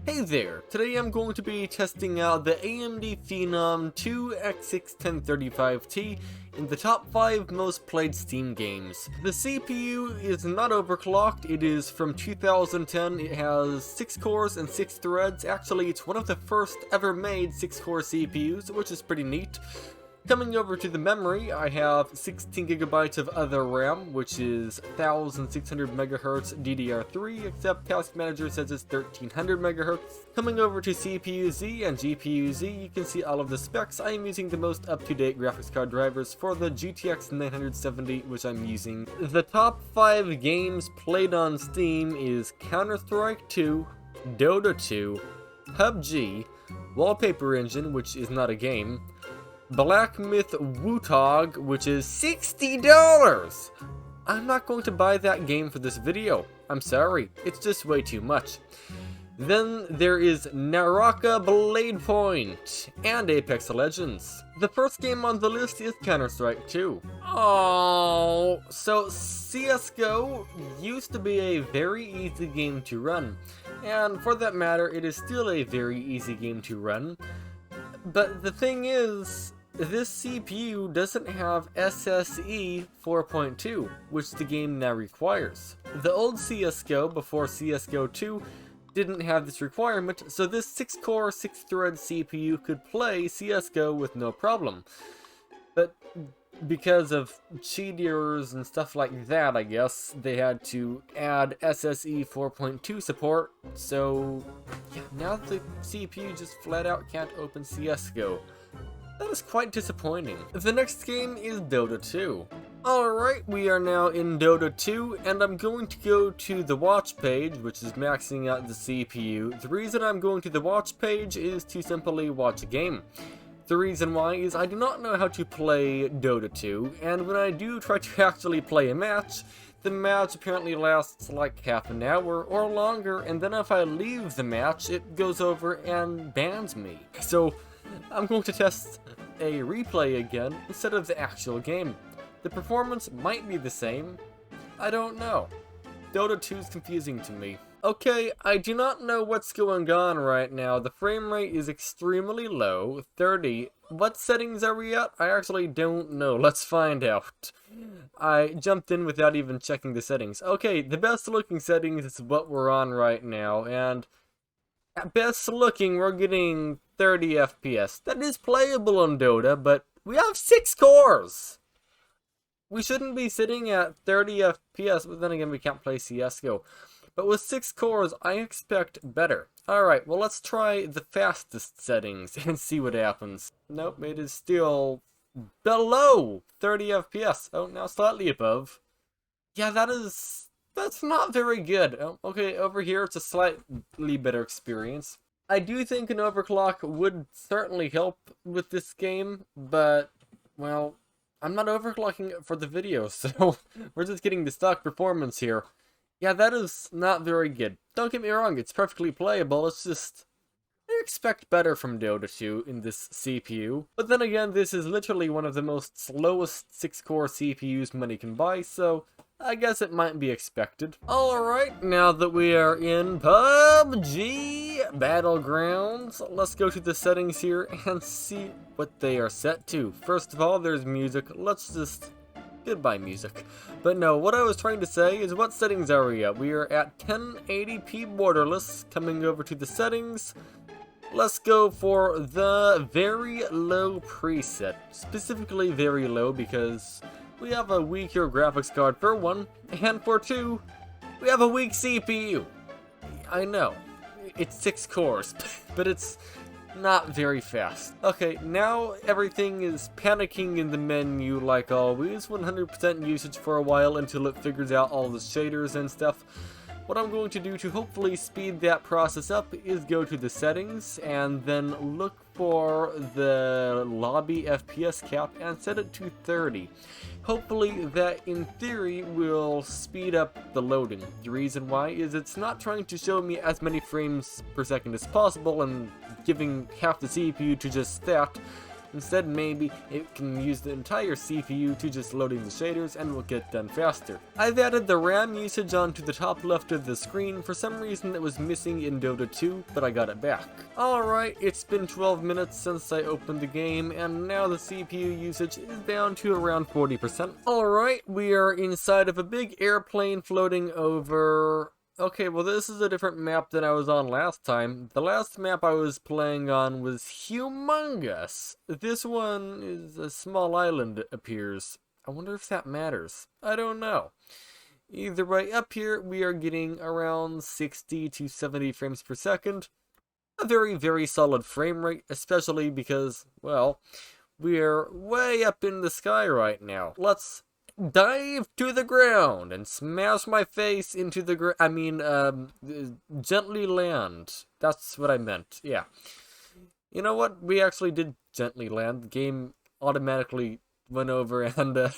Hey there, today I'm going to be testing out the AMD Phenom II X6 1035T in the top 5 most played Steam games. The CPU is not overclocked, it is from 2010, it has 6 cores and 6 threads. Actually, it's one of the first ever made 6-core CPUs, which is pretty neat. Coming over to the memory, I have 16GB of other RAM, which is 1600 MHz DDR3, except Task Manager says it's 1300 MHz. Coming over to CPU-Z and GPU-Z, you can see all of the specs. I am using the most up-to-date graphics card drivers for the GTX 970, which I'm using. The top 5 games played on Steam is Counter-Strike 2, Dota 2, PUBG, Wallpaper Engine, which is not a game, Black Myth Wutog, which is $60! I'm not going to buy that game for this video. I'm sorry, it's just way too much. Then there is Naraka Bladepoint and Apex Legends. The first game on the list is Counter-Strike 2. Oh, so CSGO used to be a very easy game to run, and for that matter, it is still a very easy game to run. But the thing is, this CPU doesn't have SSE 4.2, which the game now requires. The old CSGO, before CSGO 2, didn't have this requirement, so this 6-core, 6-thread CPU could play CSGO with no problem. But because of cheaters and stuff like that, I guess, they had to add SSE 4.2 support, so yeah, now the CPU just flat out can't open CSGO. That is quite disappointing. The next game is Dota 2. Alright, we are now in Dota 2, and I'm going to go to the watch page, which is maxing out the CPU. The reason I'm going to the watch page is to simply watch a game. The reason why is I do not know how to play Dota 2, and when I do try to actually play a match, the match apparently lasts like half an hour or longer, and then if I leave the match, it goes over and bans me. So I'm going to test a replay again instead of the actual game. The performance might be the same. I don't know. Dota 2 is confusing to me. Okay, I do not know what's going on right now. The frame rate is extremely low, 30. What settings are we at? I actually don't know. Let's find out. I jumped in without even checking the settings. Okay, the best looking settings is what we're on right now, and at best looking, we're getting 30 FPS. That is playable on Dota, but we have 6 cores! We shouldn't be sitting at 30 FPS, but then again, we can't play CSGO. But with 6 cores, I expect better. Alright, well let's try the fastest settings and see what happens. Nope, it is still below 30 FPS. Oh, now slightly above. Yeah, that's not very good. Oh, okay, over here it's a slightly better experience. I do think an overclock would certainly help with this game, but, well, I'm not overclocking it for the video, so we're just getting the stock performance here. Yeah, that is not very good. Don't get me wrong, it's perfectly playable, it's just I expect better from Dota 2 in this CPU. But then again, this is literally one of the most slowest 6-core CPUs money can buy, so I guess it might be expected. Alright, now that we are in PUBG Battlegrounds, let's go to the settings here and see what they are set to. First of all, there's music. Let's just goodbye music. But no, what I was trying to say is what settings are we at? We are at 1080p borderless. Coming over to the settings, let's go for the very low preset. Specifically very low because we have a weaker graphics card for 1, and for 2, we have a weak CPU. I know, it's 6 cores, but it's not very fast. Okay, now everything is panicking in the menu like always. 100% usage for a while until it figures out all the shaders and stuff. What I'm going to do to hopefully speed that process up is go to the settings and then look for the lobby FPS cap and set it to 30. Hopefully that in theory will speed up the loading. The reason why is it's not trying to show me as many frames per second as possible and giving half the CPU to just that. Instead, maybe it can use the entire CPU to just loading the shaders and will get done faster. I've added the RAM usage onto the top left of the screen. For some reason it was missing in Dota 2, but I got it back. Alright, it's been 12 minutes since I opened the game, and now the CPU usage is down to around 40%. Alright, we are inside of a big airplane floating over... Okay, well this is a different map than I was on last time. The last map I was playing on was humongous. This one is a small island, it appears. I wonder if that matters. I don't know. Either way, up here we are getting around 60 to 70 frames per second. A very, very solid frame rate, especially because, well, we're way up in the sky right now. Let's dive to the ground and smash my face into the gently land. That's what I meant, yeah. You know what? We actually did gently land. The game automatically went over and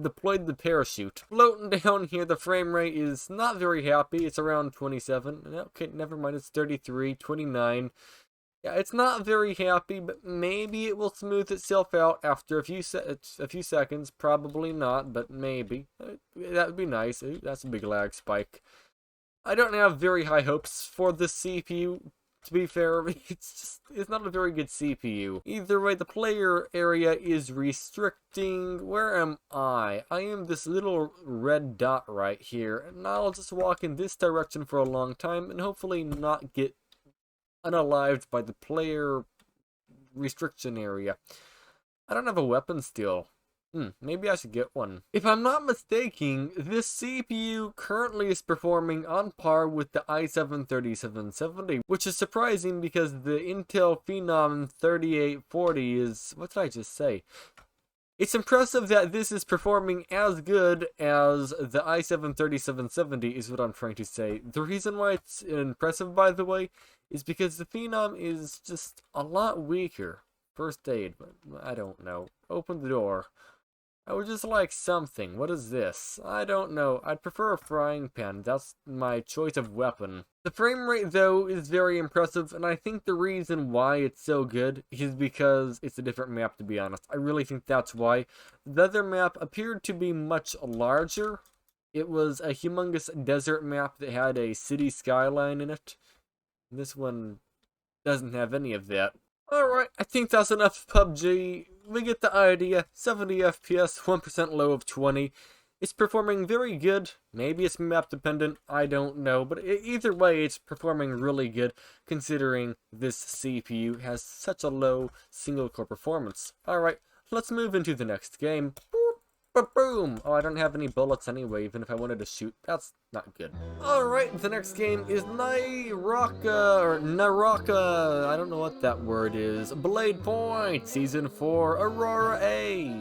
deployed the parachute. Floating down here, the frame rate is not very happy. It's around 27. Okay, never mind. It's 33, 29. Yeah, it's not very happy, but maybe it will smooth itself out after a few seconds. Probably not, but maybe. That would be nice. Ooh, that's a big lag spike. I don't have very high hopes for this CPU. To be fair, it's not a very good CPU. Either way, the player area is restricting. Where am I? I am this little red dot right here, and I'll just walk in this direction for a long time and hopefully not get unalived by the player restriction area. I don't have a weapon still. Maybe I should get one. If I'm not mistaken, this CPU currently is performing on par with the i7-3770, which is surprising because the Intel Phenom 3840 is... what did I just say? It's impressive that this is performing as good as the i7-3770 is what I'm trying to say. The reason why it's impressive, by the way, is because the Phenom is just a lot weaker. First aid, but I don't know. Open the door. I would just like something. What is this? I don't know. I'd prefer a frying pan. That's my choice of weapon. The frame rate, though, is very impressive, and I think the reason why it's so good is because it's a different map, to be honest. I really think that's why. The other map appeared to be much larger. It was a humongous desert map that had a city skyline in it. This one doesn't have any of that. Alright, I think that's enough PUBG. We get the idea. 70 FPS, 1% low of 20. It's performing very good. Maybe it's map dependent, I don't know. But either way, it's performing really good considering this CPU has such a low single core performance. Alright, let's move into the next game. Boom! Oh, I don't have any bullets anyway, even if I wanted to shoot. That's not good. Alright, the next game is Naraka, I don't know what that word is. Bladepoint, Season 4, Aurora A.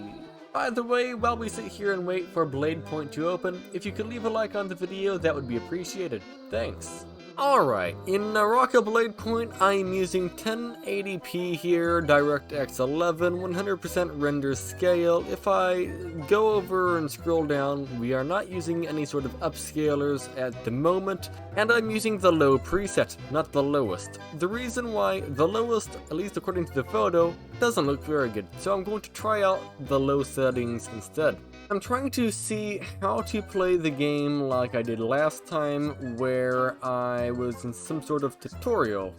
By the way, while we sit here and wait for Bladepoint to open, if you could leave a like on the video, that would be appreciated. Thanks. Alright, in Naraka Bladepoint, I am using 1080p here, DirectX 11, 100% render scale. If I go over and scroll down, we are not using any sort of upscalers at the moment, and I'm using the low preset, not the lowest. The reason why the lowest, at least according to the photo, doesn't look very good, so I'm going to try out the low settings instead. I'm trying to see how to play the game like I did last time, where I was in some sort of tutorial.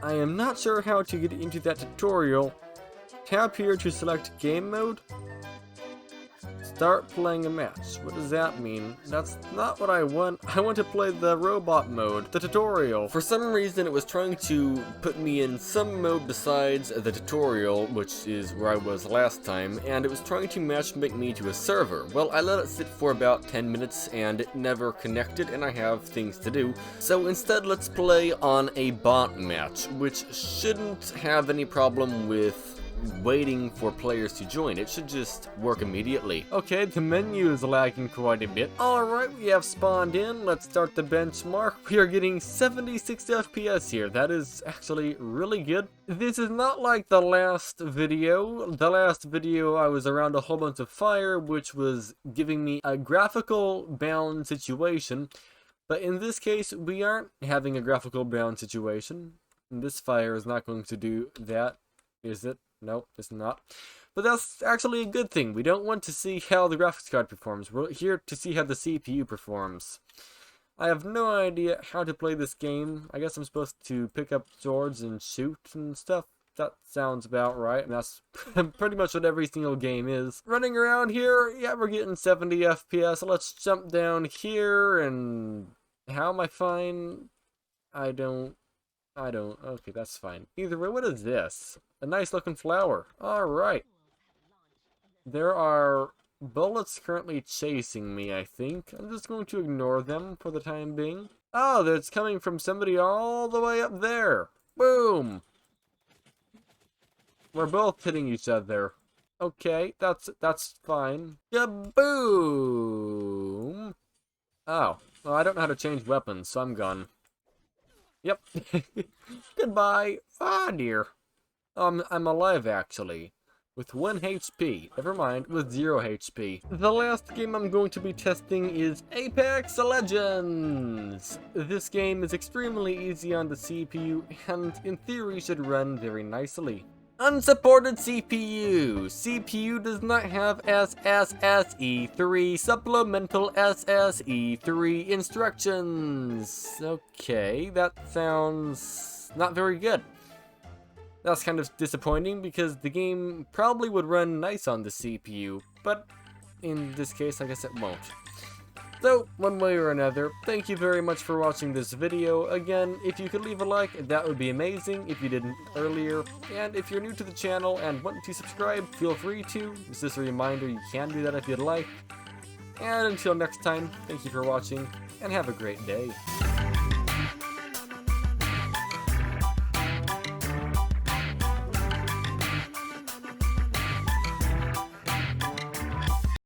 I am not sure how to get into that tutorial. Tap here to select game mode. Start playing a match. What does that mean? That's not what I want. I want to play the robot mode, the tutorial. For some reason it was trying to put me in some mode besides the tutorial, which is where I was last time, and it was trying to matchmake me to a server. Well, I let it sit for about 10 minutes and it never connected, and I have things to do. So instead, let's play on a bot match, which shouldn't have any problem with waiting for players to join. It should just work immediately. Okay, the menu is lagging quite a bit. Alright, we have spawned in. Let's start the benchmark. We are getting 76 FPS here. That is actually really good. This is not like the last video. The last video I was around a whole bunch of fire, which was giving me a graphical bound situation. But in this case, we aren't having a graphical bound situation. And this fire is not going to do that, is it? Nope, it's not. But that's actually a good thing. We don't want to see how the graphics card performs. We're here to see how the CPU performs. I have no idea how to play this game. I guess I'm supposed to pick up swords and shoot and stuff. That sounds about right, and that's pretty much what every single game is. Running around here, yeah, we're getting 70 FPS. Let's jump down here, and how am I fine? I don't. Okay, that's fine. Either way, what is this? A nice looking flower. Alright. There are bullets currently chasing me, I think. I'm just going to ignore them for the time being. Oh, that's coming from somebody all the way up there. Boom! We're both hitting each other. Okay, that's fine. Kaboom! Oh, well, I don't know how to change weapons, so I'm gone. Yep. Goodbye. Ah, dear. I'm alive, actually. With 1 HP. Never mind, with 0 HP. The last game I'm going to be testing is Apex Legends! This game is extremely easy on the CPU, and in theory should run very nicely. Unsupported CPU. CPU does not have SSSE3 supplemental SSE3 instructions. Okay, that sounds not very good. That's kind of disappointing because the game probably would run nice on the CPU, but in this case, I guess it won't. So, one way or another, thank you very much for watching this video. Again, if you could leave a like, that would be amazing if you didn't earlier. And if you're new to the channel and want to subscribe, feel free to. This is a reminder, you can do that if you'd like. And until next time, thank you for watching, and have a great day.